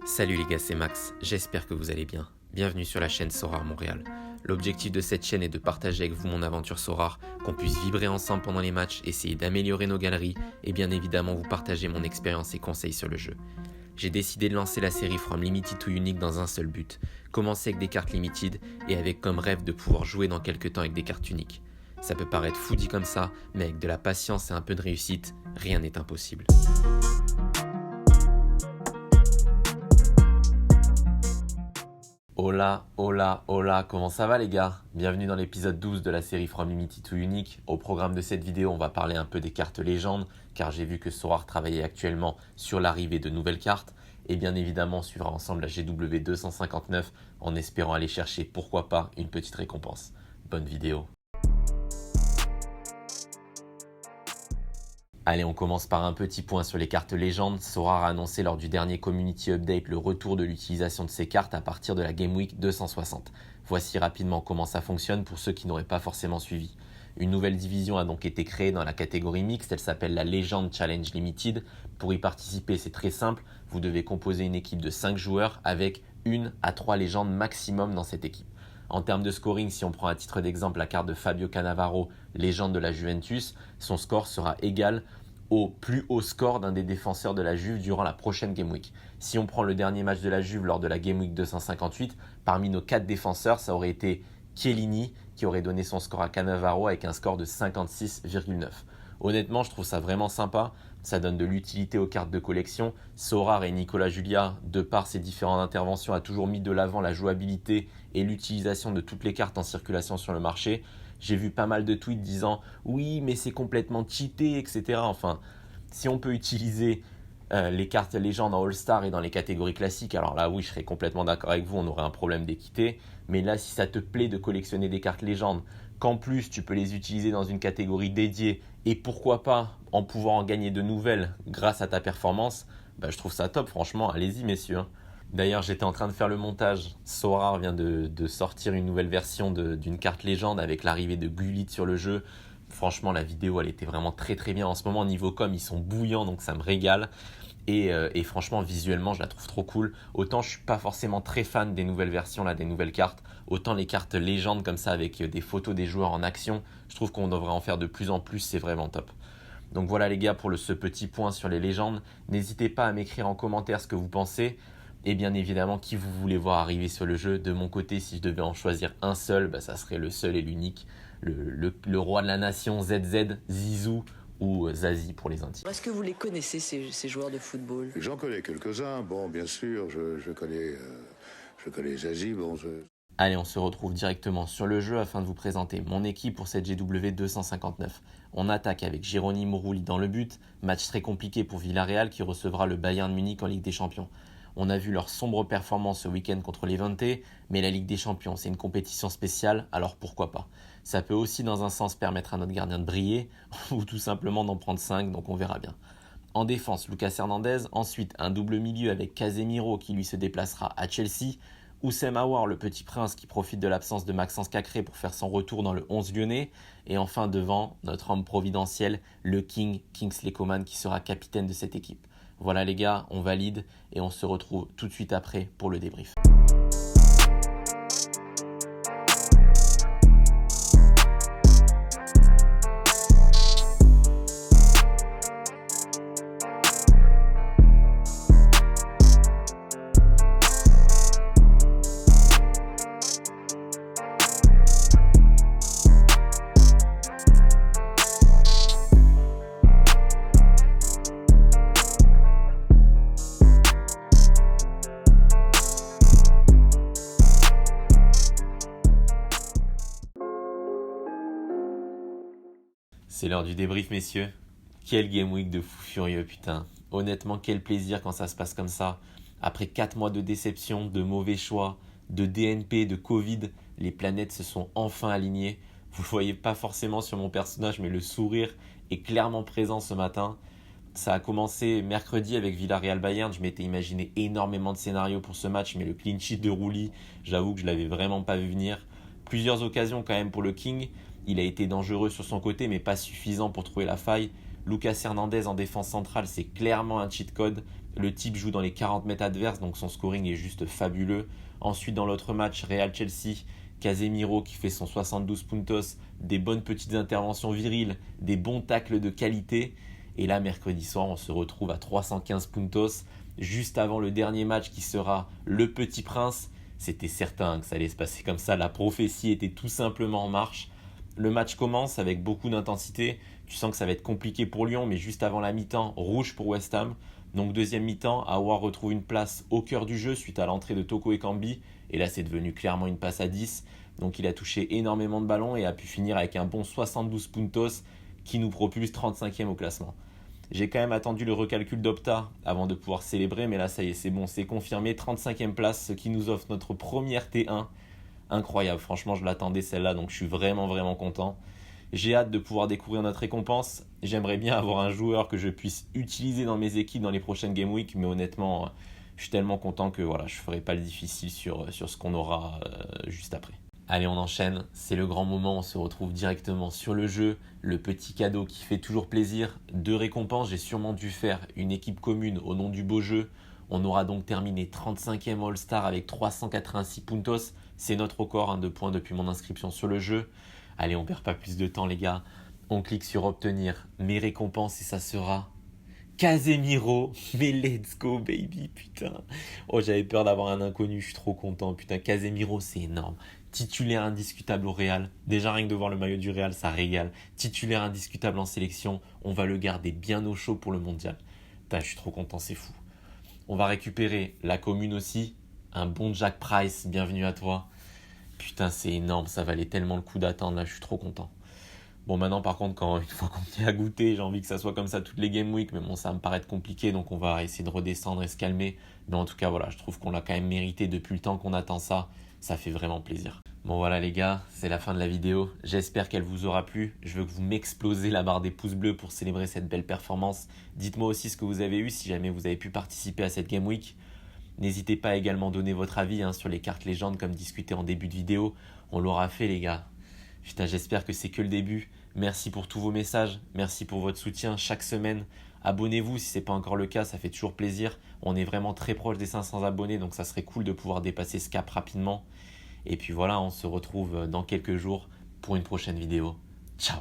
Salut les gars, c'est Max, j'espère que vous allez bien. Bienvenue sur la chaîne Sorare Montréal. L'objectif de cette chaîne est de partager avec vous mon aventure Sorare, qu'on puisse vibrer ensemble pendant les matchs, essayer d'améliorer nos galeries et bien évidemment vous partager mon expérience et conseils sur le jeu. J'ai décidé de lancer la série From Limited to Unique dans un seul but, commencer avec des cartes limited et avec comme rêve de pouvoir jouer dans quelques temps avec des cartes uniques. Ça peut paraître fou dit comme ça, mais avec de la patience et un peu de réussite, rien n'est impossible. Hola, hola, hola, comment ça va les gars? Bienvenue dans l'épisode 12 de la série From Limited to Unique. Au programme de cette vidéo, on va parler un peu des cartes légendes, car j'ai vu que Sorare travaillait actuellement sur l'arrivée de nouvelles cartes. Et bien évidemment, on suivra ensemble la GW 259 en espérant aller chercher, pourquoi pas, une petite récompense. Bonne vidéo. Allez, on commence par un petit point sur les cartes légendes. Sorare a annoncé lors du dernier Community Update le retour de l'utilisation de ces cartes à partir de la Game Week 260. Voici rapidement comment ça fonctionne pour ceux qui n'auraient pas forcément suivi. Une nouvelle division a donc été créée dans la catégorie mixte, elle s'appelle la Legend Challenge Limited. Pour y participer, c'est très simple, vous devez composer une équipe de 5 joueurs avec 1 à 3 légendes maximum dans cette équipe. En termes de scoring, si on prend à titre d'exemple la carte de Fabio Cannavaro, légende de la Juventus, son score sera égal au plus haut score d'un des défenseurs de la Juve durant la prochaine Game Week. Si on prend le dernier match de la Juve lors de la Game Week 258, parmi nos 4 défenseurs, ça aurait été Chiellini qui aurait donné son score à Cannavaro avec un score de 56,9. Honnêtement, je trouve ça vraiment sympa. Ça donne de l'utilité aux cartes de collection. Sorare et Nicolas Julia, de par ses différentes interventions, a toujours mis de l'avant la jouabilité et l'utilisation de toutes les cartes en circulation sur le marché. J'ai vu pas mal de tweets disant « Oui, mais c'est complètement cheaté, etc. » Enfin, si on peut utiliser les cartes légendes en All-Star et dans les catégories classiques, alors là, oui, je serais complètement d'accord avec vous, on aurait un problème d'équité. Mais là, si ça te plaît de collectionner des cartes légendes, qu'en plus tu peux les utiliser dans une catégorie dédiée et pourquoi pas en pouvoir en gagner de nouvelles grâce à ta performance, je trouve ça top, franchement, allez-y messieurs. D'ailleurs, j'étais en train de faire le montage, Sorare vient de sortir une nouvelle version d'une carte légende avec l'arrivée de Gullit sur le jeu. Franchement, la vidéo, elle était vraiment très très bien. En ce moment, niveau com, ils sont bouillants, donc ça me régale. Et franchement, visuellement, je la trouve trop cool. Autant je suis pas forcément très fan des nouvelles versions, là, des nouvelles cartes. Autant les cartes légendes comme ça, avec des photos des joueurs en action, je trouve qu'on devrait en faire de plus en plus, c'est vraiment top. Donc voilà les gars pour ce petit point sur les légendes. N'hésitez pas à m'écrire en commentaire ce que vous pensez. Et bien évidemment, qui vous voulez voir arriver sur le jeu. De mon côté, si je devais en choisir un seul, ça serait le seul et l'unique. Le roi de la nation, ZZ, Zizou ou Zazie pour les intimes. Est-ce que vous les connaissez, ces joueurs de football? J'en connais quelques-uns. Bon, bien sûr, je connais Zazie. Allez, on se retrouve directement sur le jeu afin de vous présenter mon équipe pour cette GW 259. On attaque avec Jérôme Rouli dans le but. Match très compliqué pour Villarreal qui recevra le Bayern Munich en Ligue des Champions. On a vu leur sombre performance ce week-end contre Levante, mais la Ligue des Champions, c'est une compétition spéciale, alors pourquoi pas. Ça peut aussi dans un sens permettre à notre gardien de briller, ou tout simplement d'en prendre 5, donc on verra bien. En défense, Lucas Hernandez, ensuite un double milieu avec Casemiro qui lui se déplacera à Chelsea, Oussem Aouar, le petit prince qui profite de l'absence de Maxence Cacré pour faire son retour dans le 11 lyonnais, et enfin devant, notre homme providentiel, le King, Kingsley Coman qui sera capitaine de cette équipe. Voilà les gars, on valide et on se retrouve tout de suite après pour le débrief. C'est l'heure du débrief, messieurs. Quel game week de fou furieux, putain. Honnêtement, quel plaisir quand ça se passe comme ça. Après 4 mois de déception, de mauvais choix, de DNP, de Covid, les planètes se sont enfin alignées. Vous ne voyez pas forcément sur mon personnage, mais le sourire est clairement présent ce matin. Ça a commencé mercredi avec Villarreal-Bayern. Je m'étais imaginé énormément de scénarios pour ce match, mais le clean sheet de Rouli, j'avoue que je ne l'avais vraiment pas vu venir. Plusieurs occasions quand même pour le King. Il a été dangereux sur son côté, mais pas suffisant pour trouver la faille. Lucas Hernandez en défense centrale, c'est clairement un cheat code. Le type joue dans les 40 mètres adverses, donc son scoring est juste fabuleux. Ensuite, dans l'autre match, Real-Chelsea, Casemiro qui fait son 72 puntos, des bonnes petites interventions viriles, des bons tacles de qualité. Et là, mercredi soir, on se retrouve à 315 puntos, juste avant le dernier match qui sera le Petit Prince. C'était certain que ça allait se passer comme ça, la prophétie était tout simplement en marche. Le match commence avec beaucoup d'intensité, tu sens que ça va être compliqué pour Lyon, mais juste avant la mi-temps, rouge pour West Ham. Donc deuxième mi-temps, Aouar retrouve une place au cœur du jeu suite à l'entrée de Toko Ekambi. Et là, c'est devenu clairement une passe à 10. Donc il a touché énormément de ballons et a pu finir avec un bon 72 puntos qui nous propulse 35e au classement. J'ai quand même attendu le recalcul d'Opta avant de pouvoir célébrer, mais là ça y est, c'est bon, c'est confirmé, 35e place, ce qui nous offre notre première T1. Incroyable, franchement je l'attendais celle-là, donc je suis vraiment content. J'ai hâte de pouvoir découvrir notre récompense. J'aimerais bien avoir un joueur que je puisse utiliser dans mes équipes dans les prochaines Game Week, mais honnêtement, je suis tellement content que voilà, je ne ferai pas le difficile sur ce qu'on aura juste après. Allez, on enchaîne, c'est le grand moment, on se retrouve directement sur le jeu, le petit cadeau qui fait toujours plaisir. 2 récompenses, j'ai sûrement dû faire une équipe commune au nom du beau jeu. On aura donc terminé 35e All-Star avec 386 puntos. C'est notre record de points depuis mon inscription sur le jeu. Allez, on perd pas plus de temps les gars. On clique sur obtenir mes récompenses et ça sera Casemiro. Mais let's go baby, putain. Oh, j'avais peur d'avoir un inconnu, je suis trop content. Putain, Casemiro, c'est énorme. Titulaire indiscutable au Real. Déjà rien que de voir le maillot du Real, ça régale. Titulaire indiscutable en sélection. On va le garder bien au chaud pour le mondial. Putain, je suis trop content, c'est fou. On va récupérer la commune aussi. Un bon Jack Price, bienvenue à toi. Putain, c'est énorme, ça valait tellement le coup d'attendre, là, je suis trop content. Bon, maintenant, par contre, une fois qu'on y a goûté, j'ai envie que ça soit comme ça toutes les Game Week, mais bon, ça va me paraître compliqué, donc on va essayer de redescendre et se calmer. Mais en tout cas, voilà, je trouve qu'on l'a quand même mérité depuis le temps qu'on attend ça. Ça fait vraiment plaisir. Bon, voilà les gars, c'est la fin de la vidéo. J'espère qu'elle vous aura plu. Je veux que vous m'explosez la barre des pouces bleus pour célébrer cette belle performance. Dites-moi aussi ce que vous avez eu, si jamais vous avez pu participer à cette Game Week. N'hésitez pas à également donner votre avis sur les cartes légendes comme discuté en début de vidéo. On l'aura fait les gars. Putain, j'espère que c'est que le début. Merci pour tous vos messages. Merci pour votre soutien chaque semaine. Abonnez-vous si ce n'est pas encore le cas, ça fait toujours plaisir. On est vraiment très proche des 500 abonnés, donc ça serait cool de pouvoir dépasser ce cap rapidement. Et puis voilà, on se retrouve dans quelques jours pour une prochaine vidéo. Ciao!